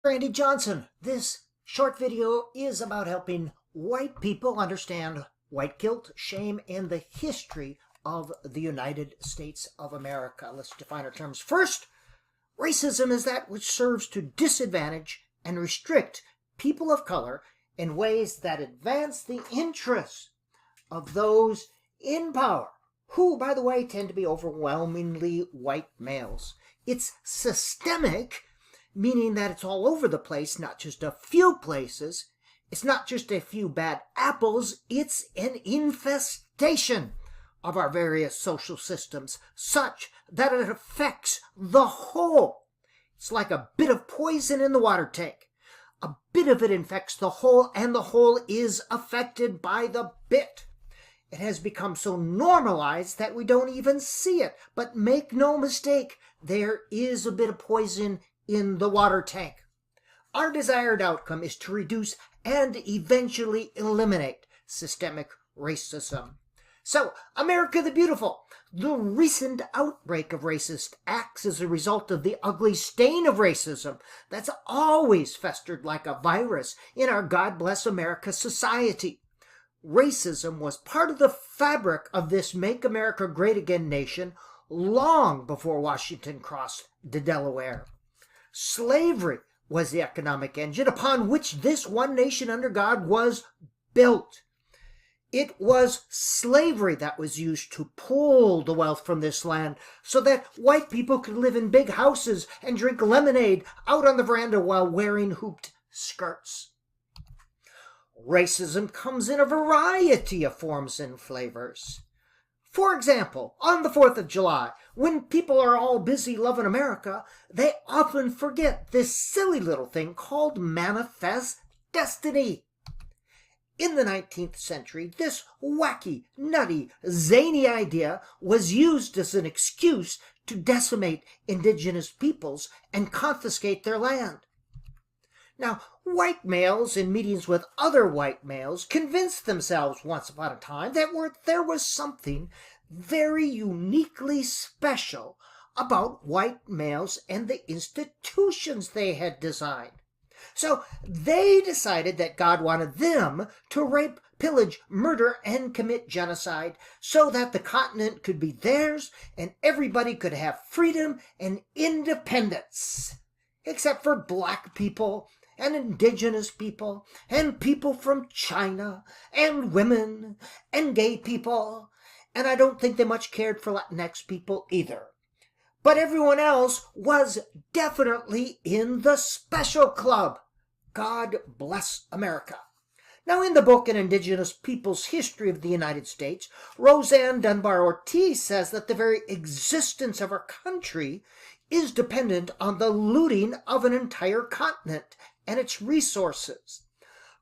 Randy Johnson. This short video is about helping white people understand white guilt, shame, and the history of the United States of America. Let's define our terms. First, racism is that which serves to disadvantage and restrict people of color in ways that advance the interests of those in power, who, by the way, tend to be overwhelmingly white males. It's systemic, meaning that it's all over the place, not just a few places. It's not just a few bad apples, it's an infestation of our various social systems, such that it affects the whole. It's like a bit of poison in the water tank. A bit of it infects the whole, and the whole is affected by the bit. It has become so normalized that we don't even see it. But make no mistake, there is a bit of poison in the water tank. Our desired outcome is to reduce and eventually eliminate systemic racism. So, America the Beautiful, the recent outbreak of racist acts is a result of the ugly stain of racism that's always festered like a virus in our God Bless America society. Racism was part of the fabric of this Make America Great Again nation long before Washington crossed the Delaware. Slavery was the economic engine upon which this one nation under God was built. It was slavery that was used to pull the wealth from this land so that white people could live in big houses and drink lemonade out on the veranda while wearing hooped skirts. Racism comes in a variety of forms and flavors. For example, on the 4th of July, when people are all busy loving America, they often forget this silly little thing called manifest destiny. In the 19th century, this wacky, nutty, zany idea was used as an excuse to decimate indigenous peoples and confiscate their land. Now, white males in meetings with other white males convinced themselves once upon a time that there was something very uniquely special about white males and the institutions they had designed. So they decided that God wanted them to rape, pillage, murder, and commit genocide so that the continent could be theirs and everybody could have freedom and independence, except for black people and indigenous people, and people from China, and women, and gay people, and I don't think they much cared for Latinx people either. But everyone else was definitely in the special club. God bless America. Now, in the book An Indigenous People's History of the United States, Roseanne Dunbar Ortiz says that the very existence of our country is dependent on the looting of an entire continent and its resources.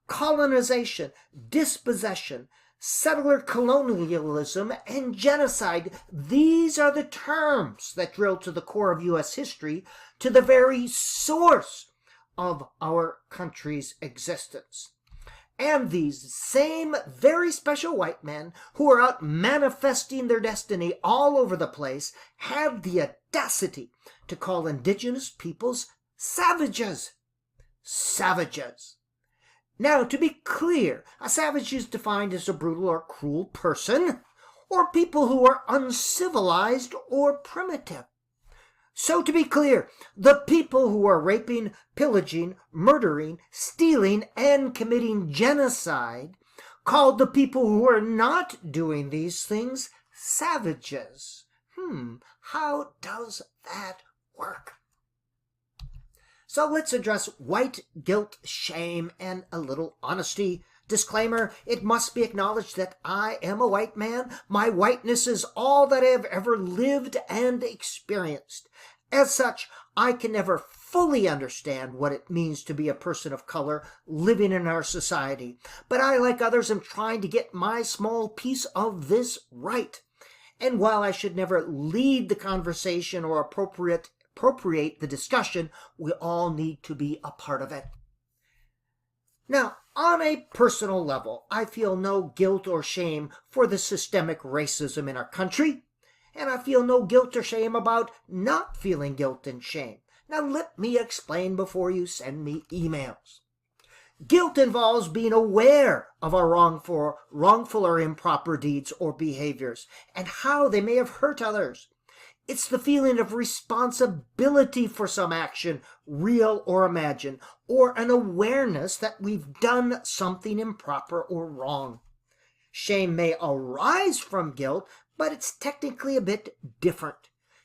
Colonization, dispossession, settler colonialism, and genocide, these are the terms that drill to the core of U.S. history, to the very source of our country's existence. And these same very special white men who are out manifesting their destiny all over the place have the audacity to call indigenous peoples savages. Savages. Now, to be clear, a savage is defined as a brutal or cruel person, or people who are uncivilized or primitive. So, to be clear, the people who are raping, pillaging, murdering, stealing, and committing genocide called the people who are not doing these things savages. How does that work? So let's address white guilt, shame, and a little honesty. Disclaimer, it must be acknowledged that I am a white man. My whiteness is all that I have ever lived and experienced. As such, I can never fully understand what it means to be a person of color living in our society. But I, like others, am trying to get my small piece of this right. And while I should never lead the conversation or appropriate the discussion, we all need to be a part of it. Now, on a personal level, I feel no guilt or shame for the systemic racism in our country, and I feel no guilt or shame about not feeling guilt and shame. Now let me explain before you send me emails. Guilt involves being aware of our wrongful or improper deeds or behaviors and how they may have hurt others. It's the feeling of responsibility for some action, real or imagined, or an awareness that we've done something improper or wrong. Shame may arise from guilt, but it's technically a bit different.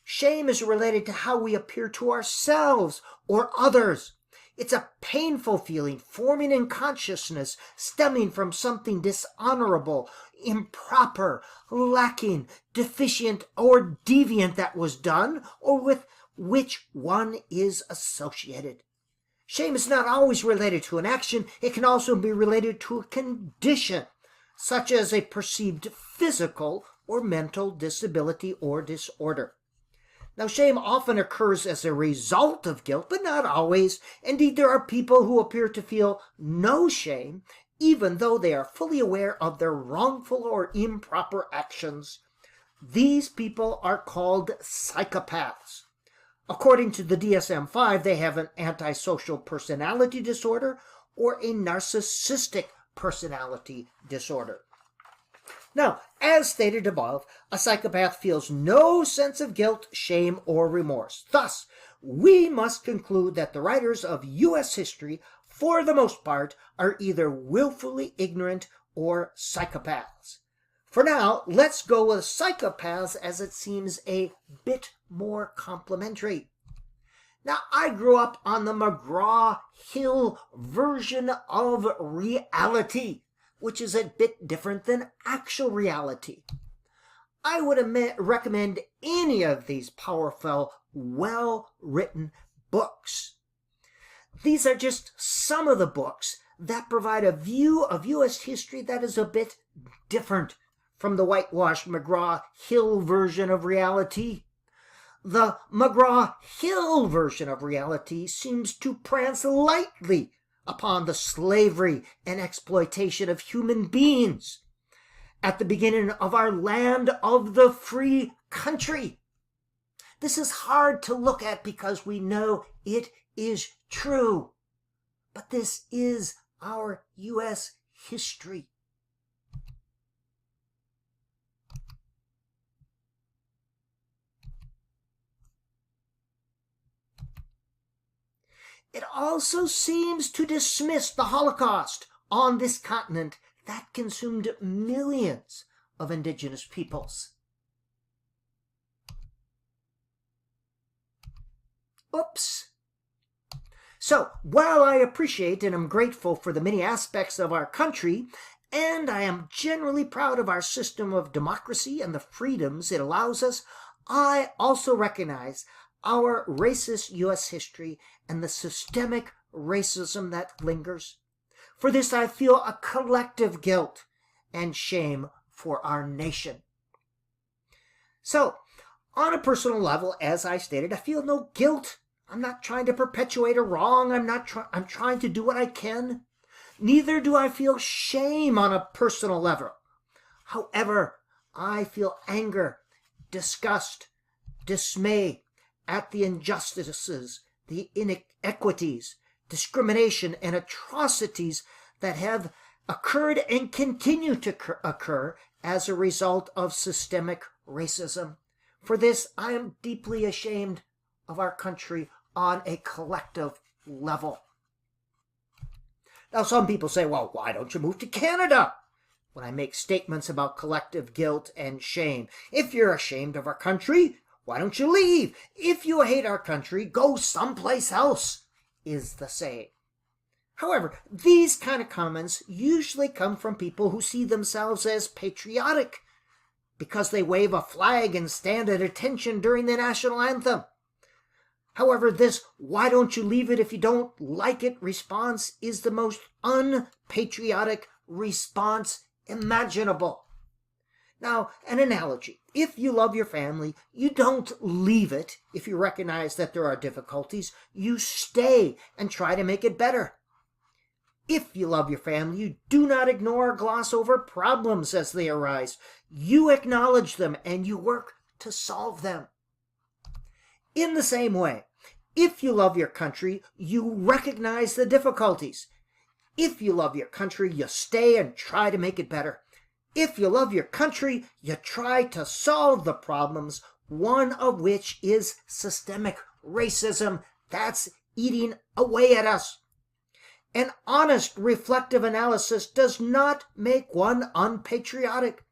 Shame is related to how we appear to ourselves or others. It's a painful feeling forming in consciousness, stemming from something dishonorable, improper, lacking, deficient, or deviant that was done, or with which one is associated. Shame is not always related to an action. It can also be related to a condition, such as a perceived physical or mental disability or disorder. Now, shame often occurs as a result of guilt, but not always. Indeed, there are people who appear to feel no shame, even though they are fully aware of their wrongful or improper actions. These people are called psychopaths. According to the DSM-5, they have an antisocial personality disorder or a narcissistic personality disorder. Now, as stated above, a psychopath feels no sense of guilt, shame, or remorse. Thus, we must conclude that the writers of U.S. history, for the most part, are either willfully ignorant or psychopaths. For now, let's go with psychopaths as it seems a bit more complimentary. Now, I grew up on the McGraw-Hill version of reality, which is a bit different than actual reality. I would recommend any of these powerful, well-written books. These are just some of the books that provide a view of U.S. history that is a bit different from the whitewashed McGraw-Hill version of reality. The McGraw-Hill version of reality seems to prance lightly upon the slavery and exploitation of human beings at the beginning of our land of the free country. This is hard to look at because we know it is true, but this is our U.S. history. It also seems to dismiss the Holocaust on this continent that consumed millions of indigenous peoples. Oops. So, while I appreciate and am grateful for the many aspects of our country, and I am generally proud of our system of democracy and the freedoms it allows us, I also recognize our racist U.S. history and the systemic racism that lingers. For this, I feel a collective guilt and shame for our nation. So, on a personal level, as I stated, I feel no guilt. I'm not trying to perpetuate a wrong. I'm trying to do what I can. Neither do I feel shame on a personal level. However, I feel anger, disgust, dismay at the injustices, the inequities, discrimination, and atrocities that have occurred and continue to occur as a result of systemic racism. For this, I am deeply ashamed of our country on a collective level. Now, some people say, well, why don't you move to Canada? When I make statements about collective guilt and shame. If you're ashamed of our country, why don't you leave? If you hate our country, go someplace else, is the saying. However, these kind of comments usually come from people who see themselves as patriotic because they wave a flag and stand at attention during the national anthem. However, this "why don't you leave it if you don't like it" response is the most unpatriotic response imaginable. Now, an analogy. If you love your family, you don't leave it if you recognize that there are difficulties. You stay and try to make it better. If you love your family, you do not ignore or gloss over problems as they arise. You acknowledge them and you work to solve them. In the same way, If you love your country, you recognize the difficulties. If you love your country, you stay and try to make it better. If you love your country, you try to solve the problems, one of which is systemic racism that's eating away at us. An honest, reflective analysis does not make one unpatriotic.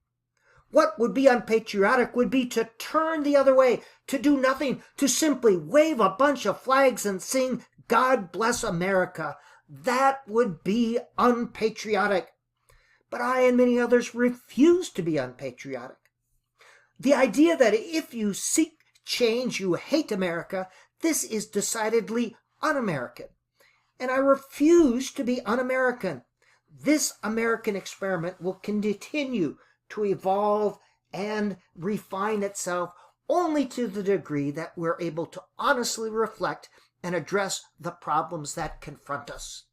What would be unpatriotic would be to turn the other way, to do nothing, to simply wave a bunch of flags and sing, "God bless America." That would be unpatriotic. But I and many others refuse to be unpatriotic. The idea that if you seek change, you hate America, this is decidedly un-American. And I refuse to be un-American. This American experiment will continue to evolve and refine itself only to the degree that we're able to honestly reflect and address the problems that confront us.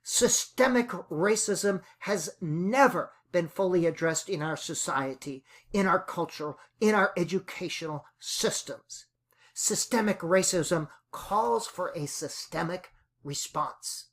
Systemic racism has never been fully addressed in our society, in our culture, in our educational systems. Systemic racism calls for a systemic response.